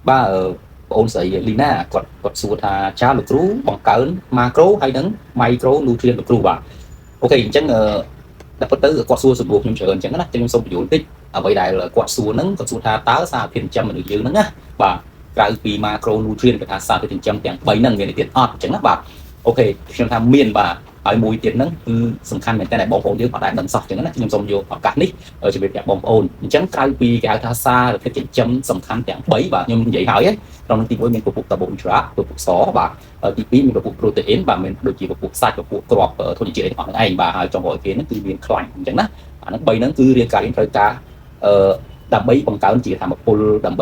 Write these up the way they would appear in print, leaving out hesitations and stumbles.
បាទបងស្រីលីណាគាត់សួរថាចាលោកគ្រូបង្កើនម៉ាក្រូហើយនឹងម៉ៃក្រូនូទ្រីនលោកគ្រូបាទអូខេអញ្ចឹងតែពិតទៅគាត់សួរសំណួរខ្ញុំច្រើនអញ្ចឹងណាខ្ញុំសូមបញ្យល់តិចអ្វីដែលគាត់សួរហ្នឹងគាត់សួរថាតើសារធាតុចិញ្ចឹមមនុស្សយើងហ្នឹងណាបាទក្រៅពីម៉ាក្រូនូទ្រីនគេថាសារធាតុចិញ្ចឹមទាំង3ហ្នឹងមានទៀតអត់អញ្ចឹងណាបាទអូខេខ្ញុំថាមានបាទហើយមួយទៀតហ្នឹងគឺសំខាន់មែនតើបងប្អូនយើងអត់ដែលដឹងសោះអញ្ចឹងណាខ្ញុំសូមយកឱកាសនេះជម្រាបប្រាប់បងប្អូនអញ្ចឹងក្រៅពីគេហៅថាសារធាតុចិញ្ចឹមសំខាន់ទាំង3បាទខ្ញុំនិយាយហើយក្នុងនោះទី1មានពពុះកាបូនហិដ្រាតពពុះសបាទទី2មានពពុះប្រូតេអ៊ីនបាទមានដូចជាពពុះសាច់ពពុះគ្រាប់ធនជាតិអីទាំងអស់ហ្នឹងឯងបាទហើយចុងក្រោយគេហ្នឹងគឺមានខ្លាញ់អញ្ចឹងណាអាហ្នឹង3ហ្នឹងគឺរាងកាយយើងត្រូវការដើម្បីបង្កើនជាធម្មពលដើម្បី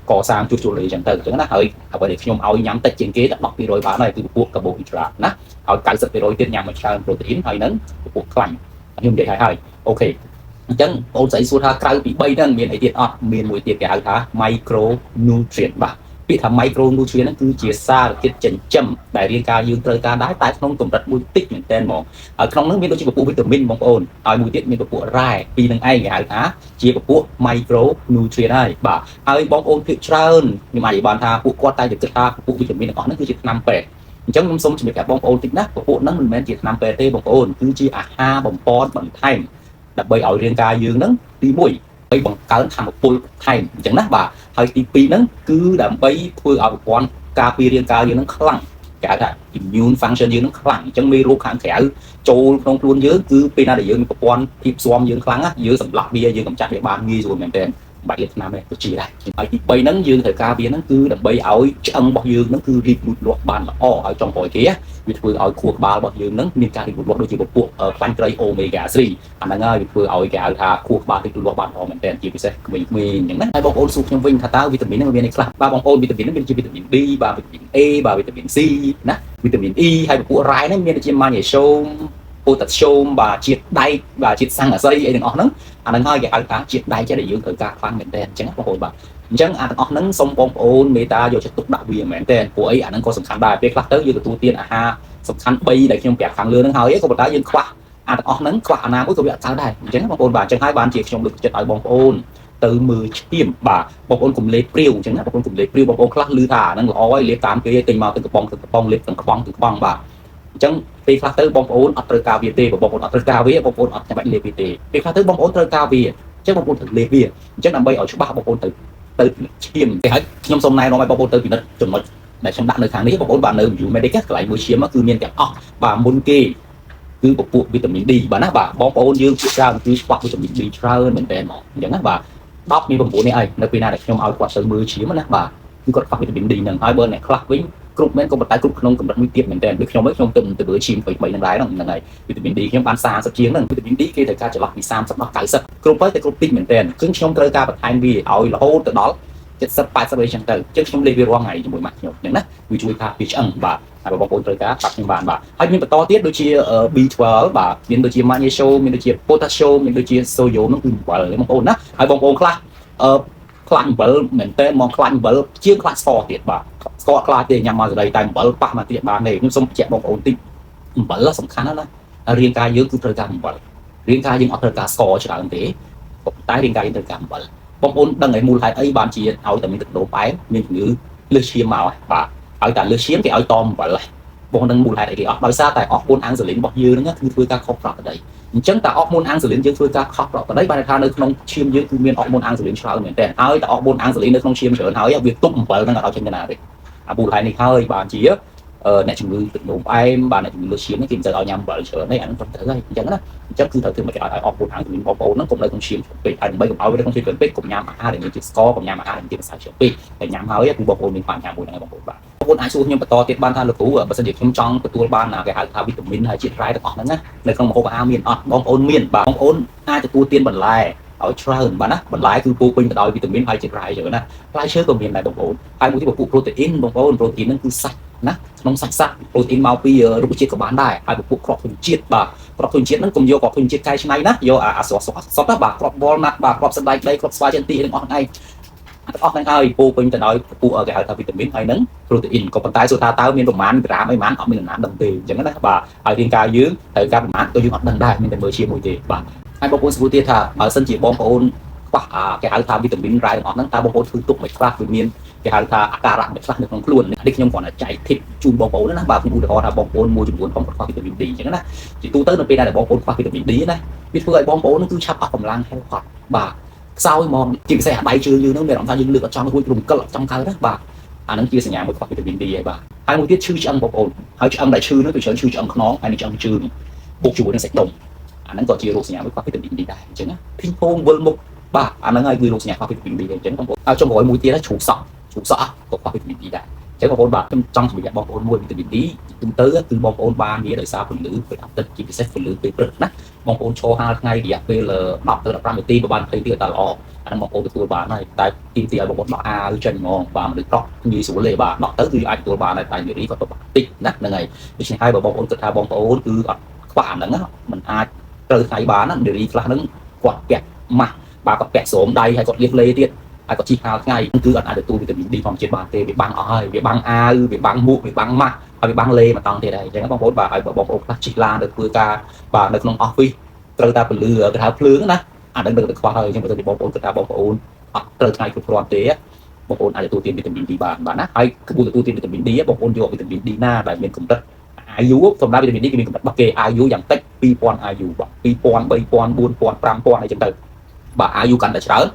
កសាងជួសជុលអីចឹងទៅអញ្ចឹងណាហើយអ្វីដែលខ្ញុំឲ្យញ៉ាំតិចជាងគេតែ 10% បានហើយគឺពពុះកាបូនហិដ្រាតណាហើយ 90% ទៀតញ៉ាំឲ្យច្រើនប្រូតេអ៊ីនហើយនឹងពពុះខ្លាញ់ខ្ញុំនិយាយហើយអូខេអញ្ចឹងបងស្រីសួរថាក្រៅពី3ហ្នឹងមានអីទៀតអត់មានមួយទៀតគេហៅថា micronutrient បាទពាក្យថា micronutrient ហ្នឹងគឺជាសារធាតុចិញ្ចឹមដែលរាងកាយយើងត្រូវការដែរតែក្នុងកម្រិតមួយតិចមែនទែនហ្មងហើយក្នុងហ្នឹងមានដូចជាពពុះវីតាមីនបងប្អូនហើយមួយទៀតមានពពុះរ៉ែពីរនឹងឯងគេហៅថាជាពពុះ micronutrient ហើយបាទហើយបងប្អូនភាគច្រើនខ្ញុំអាចនិយាយបានថាពួកគាត់តែគិតថាពពុះវីតាមីនទាំងអស់ហ្នឹងគឺជាថ្នាំពេទ្យអញ្ចឹងខ្ញុំសូមជម្រាបប្រាប់បងប្អូនតិចណាពពុះហ្នឹងមិនមែនជាថ្នាំពេទ្យទេបងប្អូនគឺជាអាហារបំពន់បន្ថែមដើម្បីឲ្យរាងកាយយើងហ្នឹងទី1ឲ្យបង្កើនធម៌ពលថែមអញ្ចឹងណាបាទហើយទី2ហ្នឹងគឺដើម្បីធ្វើឲ្យប្រព័ន្ធការពាររាងកាយយើងហ្នឹងខ្លាំងគេហៅថា immune function យើងហ្នឹងខ្លាំងអញ្ចឹងមេរោគខាងក្រៅចូលក្នុងខ្លួនយើងគឺពេលណាដែលយើងមានប្រព័ន្ធភាពស៊ាំយើងខ្លាំងណាយើងសម្លាប់វាយើងកម្ចាត់វាបានងាយស្រួលមែនទែនបាច់លេបថ្នាំទេទៅជាដែរហើយទី3ហ្នឹងយើងត្រូវការវាហ្នឹងគឺដើម្បីឲ្យឆ្អឹងរបស់យើងហ្នឹងគឺរីកលូតលាស់បានល្អហើយចុងក្រោយគេវាធ្វើឲ្យខួរក្បាលរបស់យើងហ្នឹងមានការរីកលូតលាស់ដូចជាពពួកខ្លាញ់ត្រី omega 3អាហ្នឹងហើយវាធ្វើឲ្យគេហៅថាខួរក្បាលរីកលូតលាស់បានល្អមែនទែនជាពិសេសក្មេងៗអញ្ចឹងណាហើយបងប្អូនសួរខ្ញុំវិញថាតើវីតាមីនហ្នឹងមានអីខ្លះបាទបងប្អូនវីតាមីនហ្នឹងមានជាវីតាមីន B បាទវីតាមីន A បាទវីតាមីន C ណាវីតាមីន E ហើយពពួករ៉ែហ្នឹងមានដូចជា magnesium potassium បាទជាតិដែកបាទជាតិស័ង្កសីអីទាំងអស់ហ្នឹងអាហ្នឹងហើយគេហៅថាជាតិដែកដែលយើងត្រូវការខ្លាំងមែនទែនអញ្ចឹងបងប្អូនបាទអញ្ចឹងអាទាំងអស់ហ្នឹងសូមបងប្អូនមេត្តាយកចិត្តទុកដាក់វាមែនទែនព្រោះអីអាហ្នឹងក៏សំខាន់ដែរពេលខ្លះទៅយើងទទួលទានអាហារសំខាន់3ដែលខ្ញុំប្រាប់ខាងលើហ្នឹងហើយក៏ប៉ុន្តែយើងខ្វះអាទាំងអស់ហ្នឹងខ្វះអាណាមួយក៏វាអត់កើតដែរអញ្ចឹងបងប្អូនបាទអញ្ចឹងហើយបានជាខ្ញុំលើកចិត្តឲ្យបងប្អូនទៅមើលឈាមបាទបងប្អូនកុំលេបព្រាវអញ្ចឹងណាបងប្អូនកុំលេបព្រាវបងប្អូនខ្លះឮថាអាហ្នឹងល្អហើយលេបតាមគេទិញមកទឹកកំប៉ុងលេបទាំងខ្វង់បាទអញ្ចឹងពេលខ្លះទៅបងប្អូនអត់ត្រូវការវាទេបងប្អូនអត់ត្រូវការវាបងប្អូនអត់ចាំបាច់លេបវាទេពេលខ្លះទៅបងប្អូនត្រូវការវាអញ្ចឹងបងប្អូនត្រូវលេបវាអញ្ចឹងដើម្បីឲ្យច្បាស់បងប្អូនទៅឈាមគេហើយខ្ញុំសូមណែនាំឲ្យបងប្អូនទៅពិនិត្យចំណុចដែលខ្ញុំដាក់នៅខាងនេះបងប្អូនបាននៅ View Medic កន្លែងមើលឈាមគឺមានទាំងអស់បាទមុនគេគឺពពួកវីតាមីន D បាទណាបាទបងប្អូនយើងជាច្រើនគឺខ្វះវីតាមីន D ច្រើនមែនតើហ្មងអញ្ចឹងណាបាទ10មាន9នេះឯងនៅពេលណាដែលខ្ញុំឲ្យគាត់ទៅមើលឈាមណាបាទគឺគាត់ខ្វះវីតាមីន D ហ្នឹងហើយបើអ្នកខ្លះវិញគ្រប់មែនក៏ប៉ុន្តែគ្រប់ក្នុងកម្រិតមួយទៀតមែនតើដូចខ្ញុំខ្ញុំទៅមើលឈាម3ហ្នឹងដែរហ្នឹងហើយវីតាមីន D ខ្ញុំបាន30ជាងហ្នឹងវីតាមីន D គេត្រូវការចន្លោះពី30ដល់90គ្រប់ហើយតែគ្រប់តិចមែនតើគឺខ្ញុំត្រូវការបន្ថែមវាឲ្យរហូតទៅដល់70 80អីចឹងទៅអញ្ចឹងខ្ញុំលេបវារាល់ថ្ងៃជាមួយម៉ាក់ខ្ញុំអញ្ចឹងណាវាជួយការពារឆ្អឹងបាទហើយបងប្អូនត្រូវការប្រាប់ខ្ញុំបានបាទហើយមានបន្តទៀតដូចជា B12 បាទមានដូចជា magnesium មានដូចជា potassium មានដូចជា sodium ហ្នឹងគឺអំបិលបងប្អូនណាហើយបងប្អូនខ្លះខ្លាញ់អំបិលមែនតើមកខ្លាញ់អំបិលជាងខ្លាចស្ករទៀតបាទស្ករខ្លាចទេញ៉ាំមកស្ដីតែអំបិលប៉ះមកទៀតបានទេខ្ញុំសូមបញ្ជាក់បងប្អូនតិចអំបិលសំខាន់ណាស់រាងកាយយើងគឺត្រូវការអំបិលរាងកាយយើងអត់ត្រូវការស្ករច្រើនទេតែរាងកាយយើងត្រូវការអំបិលបងប្អូនដឹងហើយមូលហេតុអីបានជាឲ្យតែមានទឹកដោផ្អែមមានជំងឺលើសឈាមមកបាទឲ្យតែលើសឈាមគេឲ្យតអំបិលបងនឹងមូលហេតុអីគេអត់ដោយសារតែអរម៉ូនអាំងសាលីនរបស់យើងហ្នឹងគឺធ្វើការខុសប្រក្រតីអញ្ចឹងតែអរម៉ូនអាំងសាលីនយើងធ្វើការខុសប្រក្រតីបានថានៅក្នុងឈាមយើងគឺមានអរម៉ូនអាំងសាលីនច្រើនមែនតើហើយតែអរម៉ូនអាំងសាលីននៅក្នុងឈាមច្រើនហើយវាទប់អំបិលហ្នឹងអត់ឲ្យចេញទៅណាទេអាមូលហេតុនេះហើយបានជាអ្នកជំងឺទឹកនោមផ្អែមបាទអ្នកជំងឺលើសឈាមនេះគេមិនទៅឲ្យញ៉ាំអំបិលច្រើនទេអាហ្នឹងត្រឹមត្រូវហើយអញ្ចឹងណាអញ្ចឹងគឺត្រូវធ្វើមកគេឲ្យអរម៉ូនអាំងសាលីនបងប្អូនហ្នឹងកុំនៅក្នុងឈាមពេកហើយដើម្បីកុំឲ្យវានៅក្នុងឈាមពេកកុំញ៉ាំអាហារដែលមានជាតិស្ករកុំញ៉ាំអាហារដែលមានជាតិម្សៅច្រើនពេកតែញ៉ាំហើយគឺបងប្អូនមានបញ្ហាមួយហ្នឹងបងប្អូនបាទបងប្អូនអាចសួរខ្ញុំបន្តទៀតបានថាលោកគ្រូបើសិនជាខ្ញុំចង់ទទួលបានគេហៅថាវីតាមីនហើយជាតិរ៉ែទាំងអស់ហ្នឹងណានៅក្នុងម្ហូបអាហារមានអត់បងប្អូនមានបាទបងប្អូនអាចទទួលទានបន្លែឲ្យច្រើនបាទណាបន្លែគឺពោពេញទៅដោយវីតាមីនហើយជាតិរ៉ែច្រើនណាផ្លែឈើក៏មានដែរបងប្អូនហើយមួយទៀតពពួកប្រូតេអ៊ីនបងប្អូនប្រូតេអ៊ីនហ្នឹងគឺសាច់ណាក្នុងសាច់ប្រូតេអ៊ីនមកពីរុក្ខជាតិក៏បានដែរហើយពពួកគ្រាប់ធញ្ញជាតិបាទគ្រាប់ធញ្ញជាតិហ្នឹងកុំយកគ្រាប់ធញ្ញជាតិកែច្នៃណាយកអាស្រស់សុទ្ធណាបាទគ្រាប់ walnut បាទគ្រាប់សណ្ដែកដីគ្រាប់ស្វាយចន្ទីទាំងអស់ហ្នឹងឯងទាំងអស់ហ្នឹងហើយពោពេញទៅដោយពពួកគេហៅថាវីតាមីនហើយនឹងប្រូតេអ៊ីនក៏ប៉ុន្តែសួរថាតើមានប្រមាណក្រាមអីប៉ុន្មានអត់មានដំណាំដឹងទេអញ្ចឹងណាបាទហើយរាងកាយយើងត្រូវការប្រមាណទៅយើងអត់ដឹងដែរមានតែមើលជាមួយទេបាទហើយបងប្អូនសួរទៀតថាបើសិនជាបងប្អូនខ្វះគេហៅថាវីតាមីនរ៉ែទាំងអស់ហ្នឹងតើបងប្អូនធ្វើទុកមិនខ្លះវាមាន គេហៅថាអាការៈមួយខ្លះនៅក្នុងខ្លួននេះខ្ញុំគ្រាន់តែចែក tip ជូនបងប្អូនណាបាទខ្ញុំឧទាហរណ៍ថាបងប្អូនមួយចំនួនបងខ្វះវីតាមីន D អញ្ចឹងណាជាទូទៅនៅពេលដែលបងប្អូនខ្វះវីតាមីន D ណាវាធ្វើឲ្យបងប្អូនគឺឆាប់អស់កម្លាំងហេវហត់បាទខ្សោយហ្មងជាពិសេសអាដៃជើងយើងហ្នឹងមានអារម្មណ៍ថាយើងលើកអត់ចង់រួចរំកិលអត់ចង់កើតណាបាទអាហ្នឹងជាសញ្ញាមួយខ្វះវីតាមីន D ហើយបាទហើយមួយទៀតឈឺឆ្អឹងបងប្អូនហើយឆ្អឹងដែលឈឺនោះគឺច្រើនឈឺឆ្អឹងខ្នងហើយនឹងឆ្អឹងជើងពុកជាមួយនឹងសាច់ដុំអាហ្នឹងក៏ជារោគសញ្ញាមួយខ្វះវីតាមីន D ដែរអញ្ចឹងណាភីងភងវិលមុខបាទអាហ្នឹងហើយគឺរោគសញ្ញាខ្វះវីតាមីន D អញ្ចឹងបងប្អូនហើយចុងក្រោយមួយទៀតណាជ្រូកសក់ក៏ខ្វះវីតាមីន D ដែរអញ្ចឹងបងប្អូនបាទខ្ញុំចង់ជម្រាបបងប្អូនមួយវីតាមីន D ទូទៅគឺបងប្អូនបានវាដោយសារពន្លឺពេលអាទិត្យជាពិសេសពន្លឺពេលព្រឹកណាបងប្អូនឈរហាលថ្ងៃរយៈពេល10ទៅ15នាទីបើបាន20នាទីក៏ល្អអាហ្នឹងបងប្អូនទទួលបានហើយតែទីឲ្យបងប្អូនដកអាវចេញហ្មងបាទមនុស្សប្រុសនិយាយស្រួលទេបាទដកទៅគឺអាចទទួលបានដែរតែនារីក៏ទុកតិចណាហ្នឹងហើយដូច្នេះហើយបើបងប្អូនគិតថាបងប្អូនគឺអត់ខ្វះអាហ្នឹងมันអាចត្រូវថ្ងៃបានណានារីខ្លះហ្នឹងគាត់ពាក់ម៉ាស់បាទគាត់ពាក់ស្រោមដៃហើយគាត់លាបឡេទៀតហើយគាត់ជីហាលថ្ងៃគឺអត់អាចទទួលវីតាមីន D ធម្មជាតិបានទេវាបាំងអស់ហើយវាបាំងអាវវាបាំងមុខវាបាំងម៉ាស់ហើយវាបាំងលេមកតង់ទៀតហើយអញ្ចឹងបងប្អូនបាទហើយបងប្អូនខ្លះជិះឡានទៅធ្វើការបាទនៅក្នុង office ត្រូវតែពលឺគេហៅភ្លើងណាអាហ្នឹងទៅខ្វះហើយអញ្ចឹងបើបងប្អូនគិតថាបងប្អូនអត់ត្រូវថ្ងៃគ្រប់គ្រាន់ទេបងប្អូនអាចទទួលទានវីតាមីន D បានណាហើយក្បួនទទួលទានវីតាមីន D បងប្អូនយកវីតាមីន D ណាដែលមានកម្រិតអាយុសម្រាប់វីតាមីន D គឺមានកម្រិតរបស់គេអាយុយ៉ាងតិច2000អាយុបាទ2000 3000 4000 5000អីចឹងទៅបាទអាយុកាន់តែច្រើន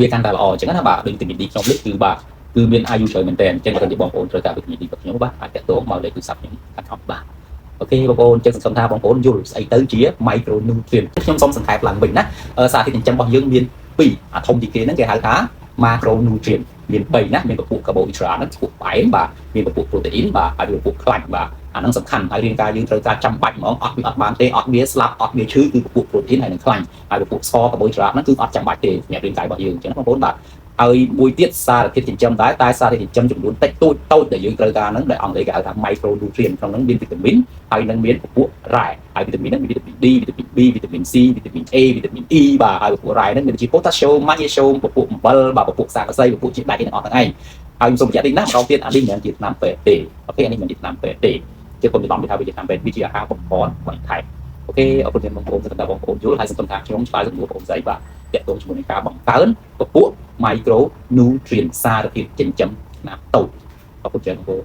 វាកាន់តែល្អអញ្ចឹងណាបាទដូចវីតាមីន D ខ្ញុំលេខគឺបាទគឺមានអាយុច្រើនមែនតើអញ្ចឹងបើបងប្អូនត្រូវការវីតាមីន D របស់ខ្ញុំបាទអាចតាក់ទងមកលេខទូរស័ព្ទខ្ញុំខាងក្រោមបាទអូខេបងប្អូនចឹងសង្ឃឹមថាបងប្អូនយល់ស្អីទៅជា micronutrient ខ្ញុំសូមសង្ខេបឡើងវិញណាសារធាតុចិញ្ចឹមរបស់យើងមាន2អាធំជាងគេហ្នឹងគេហៅថា macronutrient មាន3ណាមានពពួក carbohydrate ហ្នឹងពពួកផ្អែមបាទមានពពួក protein បាទហើយមានពពួកខ្លាញ់បាទអាហ្នឹងសំខាន់ហើយរាងកាយយើងត្រូវការចាំបាច់ហ្មងអត់វាអត់បានទេអត់វាស្លាប់អត់វាឈឺគឺពពួក protein ហើយនឹងខ្លាញ់ហើយពពួកស្ករ carbohydrate ហ្នឹងគឺអត់ចាំបាច់ទេសម្រាប់រាងកាយរបស់យើងអញ្ចឹងបងប្អូនបាទហើយមួយទៀតសារធាតុចិញ្ចឹមដែរតែសារធាតុចិញ្ចឹមចំនួនតិចតូចដែលយើងត្រូវការហ្នឹងដែលអង់គ្លេសគេហៅថា micronutrient ក្នុងហ្នឹងមានវីតាមីនហើយនឹងមានពពួករ៉ែហើយវីតាមីនហ្នឹងមានវីតាមីន D វីតាមីន B វីតាមីន C វីតាមីន A វីតាមីន E បាទហើយពពួករ៉ែហ្នឹងមានដូចជា potassium magnesium ពពួកអំបិលបាទពពួកសារកសីពពួកជាតិដែកទាំងអស់ហ្នឹងឯងហើយខ្ញុំសូមបញ្ជាក់តិចណាម្ដងទៀតអានេះមិនមែនជាថ្នាំពេទ្យទេអូខេអានេះមិនមែនជាថ្នាំពេទ្យទេជាខ្ញុំនិយាយថាវាជាថ្នាំពេទ្យវាជាអាហារបំផន់បន្ថែមអូខេអរគុណបងប្អូនសម្រាប់បងប្អូនយល់ហើយសង្ឃឹមថាខ្ញុំឆ្លើយសំណួរបងប្អូនស្អីបាទទាក់ទងជាមួយនឹងការបង្កើនពពួក micronutrient សារធាតុចិញ្ចឹមខ្នាតតូចអរគុណច្រើនបងប្អូន